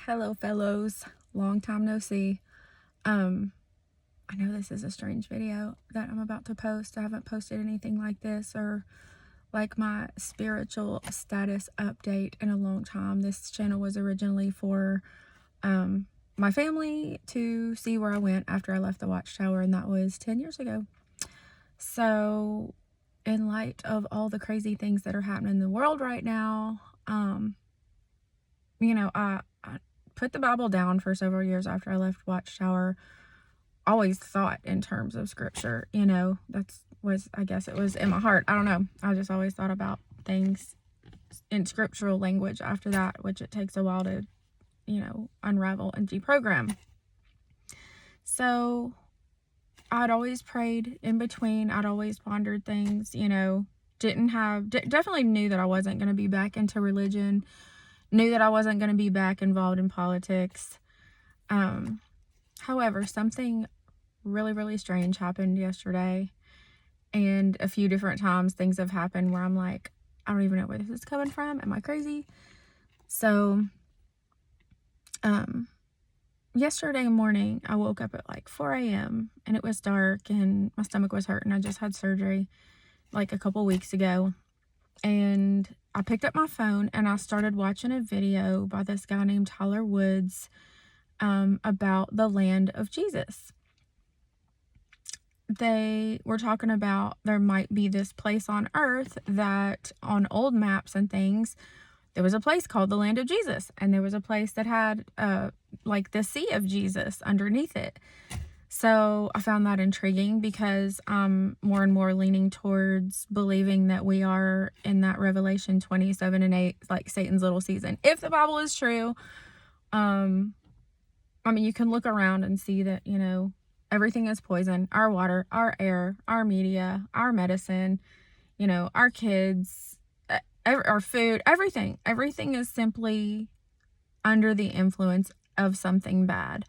Hello, fellows. Long time no see. I know this is a strange video that I'm about to post. I haven't posted anything like this or like my spiritual status update in a long time. This channel was originally for my family to see where I went after I left the Watchtower, and that was 10 years ago. So, in light of all the crazy things that are happening in the world right now, I put the Bible down for several years after I left Watchtower. Always thought in terms of scripture, I guess it was in my heart. I don't know. I just always thought about things in scriptural language after that, which it takes a while to, unravel and deprogram. So I'd always prayed in between. I'd always pondered things, definitely knew that I wasn't going to be back into religion, knew that I wasn't going to be back involved in politics. However, something really, really strange happened yesterday, and a few different times things have happened where I'm like, I don't even know where this is coming from. Am I crazy? So, yesterday morning, I woke up at like 4 a.m. and it was dark and my stomach was hurting. I just had surgery like a couple weeks ago, and I picked up my phone and I started watching a video by this guy named Tyler Woods about the land of Jesus. They were talking about there might be this place on earth that on old maps and things, there was a place called the land of Jesus, and there was a place that had like the sea of Jesus underneath it. So I found that intriguing because I'm more and more leaning towards believing that we are in that Revelation 27 and 8, like Satan's little season. If the Bible is true, you can look around and see that, everything is poison. Our water, our air, our media, our medicine, our kids, our food, everything. Everything is simply under the influence of something bad.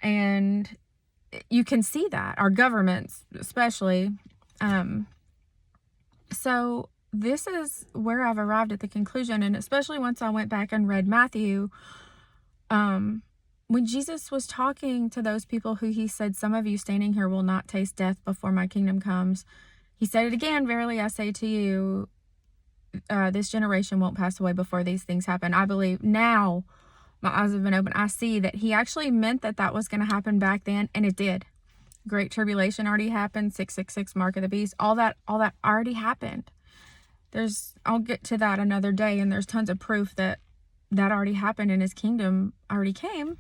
And you can see that. Our governments, especially. So this is where I've arrived at the conclusion. And especially once I went back and read Matthew, when Jesus was talking to those people who he said, some of you standing here will not taste death before my kingdom comes. He said it again, verily I say to you, this generation won't pass away before these things happen. I believe now my eyes have been opened. I see that he actually meant that was going to happen back then, and it did. Great tribulation already happened. 666, mark of the beast. All that already happened. I'll get to that another day, and there's tons of proof that already happened and his kingdom already came.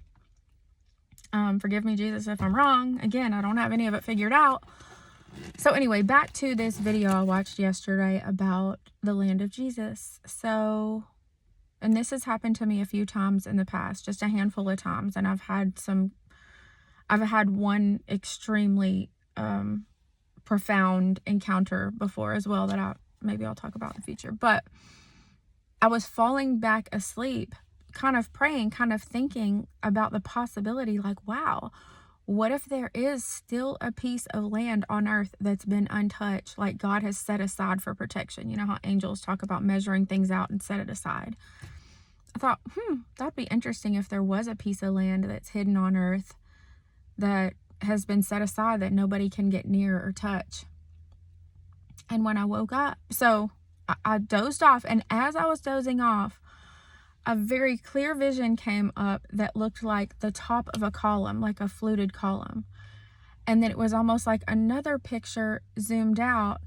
Forgive me, Jesus, if I'm wrong. Again, I don't have any of it figured out. So anyway, back to this video I watched yesterday about the land of Jesus. So, and this has happened to me a few times in the past, just a handful of times. And I've had one extremely profound encounter before as well that I'll talk about in the future. But I was falling back asleep, kind of praying, kind of thinking about the possibility, like, wow, what if there is still a piece of land on earth that's been untouched, like God has set aside for protection? You know how angels talk about measuring things out and set it aside. I thought, that'd be interesting if there was a piece of land that's hidden on earth that has been set aside that nobody can get near or touch. And when I woke up, so I dozed off, and as I was dozing off, a very clear vision came up that looked like the top of a column, like a fluted column. And then it was almost like another picture zoomed out,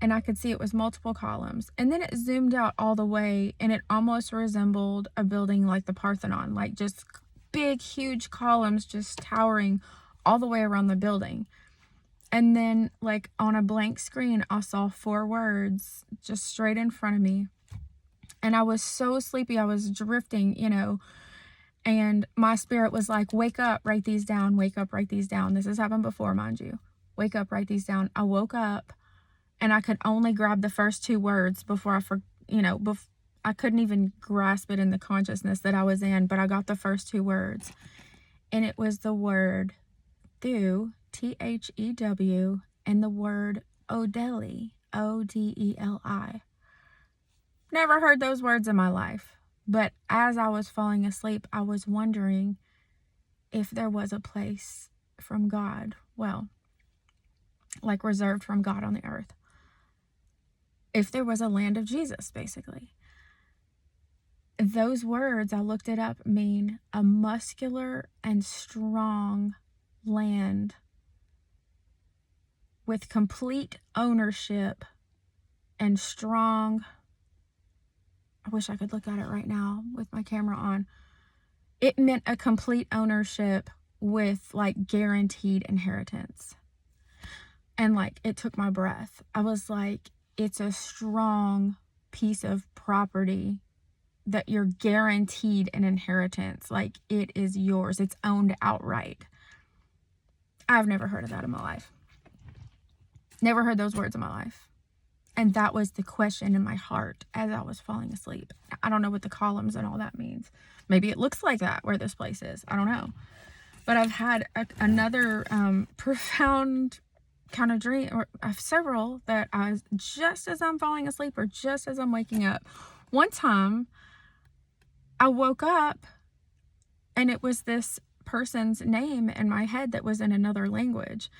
and I could see it was multiple columns. And then it zoomed out all the way, and it almost resembled a building like the Parthenon, like just big, huge columns just towering all the way around the building. And then, like on a blank screen, I saw 4 words just straight in front of me. And I was so sleepy, I was drifting, and my spirit was like, wake up, write these down, wake up, write these down. This has happened before, mind you. Wake up, write these down. I woke up, and I could only grab the first 2 words before I couldn't even grasp it in the consciousness that I was in, but I got the first 2 words. And it was the word thew, Thew, and the word Odeli, Odeli. Never heard those words in my life. But as I was falling asleep, I was wondering if there was a place from God, well, like reserved from God on the earth. If there was a land of Jesus, basically. Those words, I looked it up, mean a muscular and strong land with complete ownership and strong. I wish I could look at it right now with my camera on. It meant a complete ownership with like guaranteed inheritance. And like it took my breath. I was like, it's a strong piece of property that you're guaranteed an inheritance. Like it is yours. It's owned outright. I've never heard of that in my life. Never heard those words in my life. And that was the question in my heart as I was falling asleep. I don't know what the columns and all that means. Maybe it looks like that where this place is. I don't know. But I've had another profound kind of dream, or several, that I was just as I'm falling asleep or just as I'm waking up. One time I woke up and it was this person's name in my head that was in another language.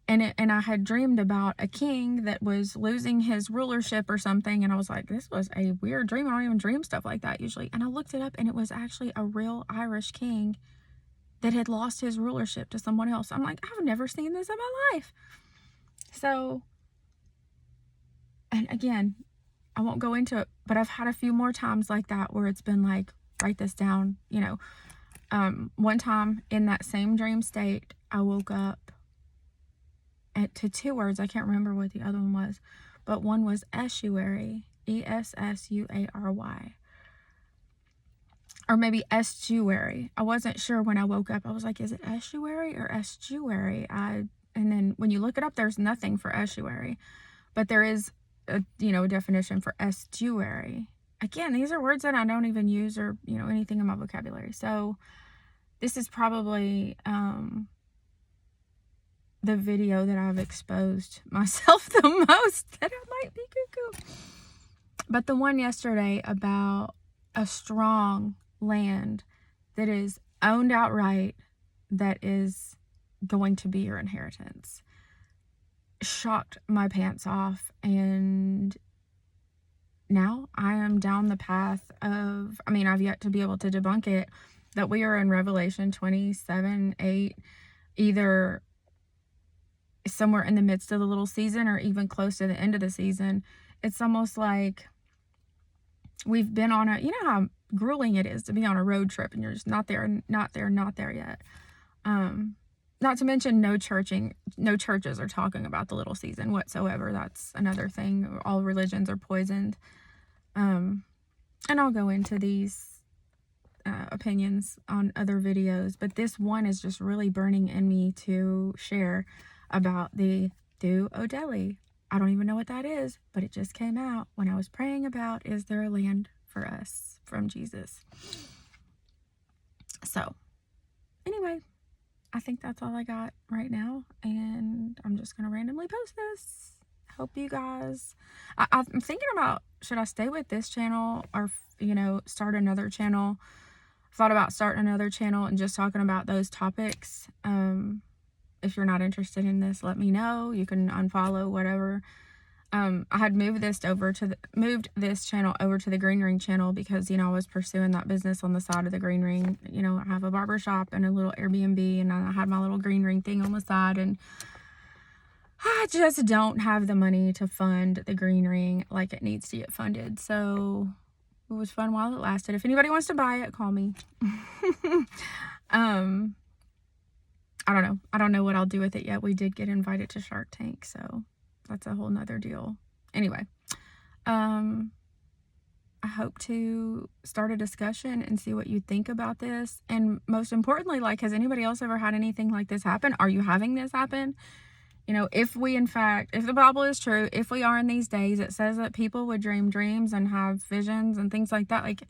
And I had dreamed about a king that was losing his rulership or something. And I was like, this was a weird dream. I don't even dream stuff like that usually. And I looked it up and it was actually a real Irish king that had lost his rulership to someone else. I'm like, I've never seen this in my life. So, and again, I won't go into it, but I've had a few more times like that where it's been like, write this down, you know. One time in that same dream state, I woke up to two words. I can't remember what the other one was, but one was estuary, Essuary, or maybe estuary. I wasn't sure when I woke up. I was like, is it estuary or estuary? And then when you look it up, there's nothing for estuary, but there is a definition for estuary. Again, these are words that I don't even use or anything in my vocabulary. So this is probably the video that I've exposed myself the most, that I might be cuckoo. But the one yesterday about a strong land that is owned outright, that is going to be your inheritance, shocked my pants off. And now I am down the path of, I've yet to be able to debunk it, that we are in Revelation 27:8, either somewhere in the midst of the little season or even close to the end of the season. It's almost like we've been on how grueling it is to be on a road trip and you're just not there yet. Not to mention no churches are talking about the little season whatsoever. That's another thing. All religions are poisoned. And I'll go into these opinions on other videos, but this one is just really burning in me to share about the Duodeli. I don't even know what that is, but it just came out when I was praying about, is there a land for us from Jesus? So anyway, I think that's all I got right now, and I'm just going to randomly post this. Hope you guys, I'm thinking about, should I stay with this channel or, start another channel? I thought about starting another channel and just talking about those topics. If you're not interested in this, let me know. You can unfollow, whatever. I had moved this channel over to the Green Ring channel because, I was pursuing that business on the side of the Green Ring. I have a barber shop and a little Airbnb, and I had my little Green Ring thing on the side, and I just don't have the money to fund the Green Ring like it needs to get funded. So it was fun while it lasted. If anybody wants to buy it, call me. I don't know. I don't know what I'll do with it yet. We did get invited to Shark Tank, so that's a whole nother deal. Anyway, I hope to start a discussion and see what you think about this. And most importantly, has anybody else ever had anything like this happen? Are you having this happen? If the Bible is true, if we are in these days, it says that people would dream dreams and have visions and things like that.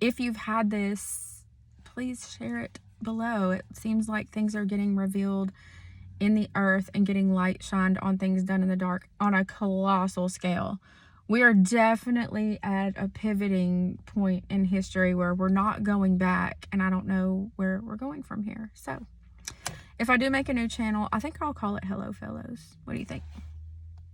If you've had this, please share it below. It seems like things are getting revealed in the earth and getting light shined on things done in the dark on a colossal scale, we are definitely at a pivoting point in history where we're not going back, and I don't know where we're going from here. So if I do make a new channel, I think I'll call it Hello Fellows. What do you think?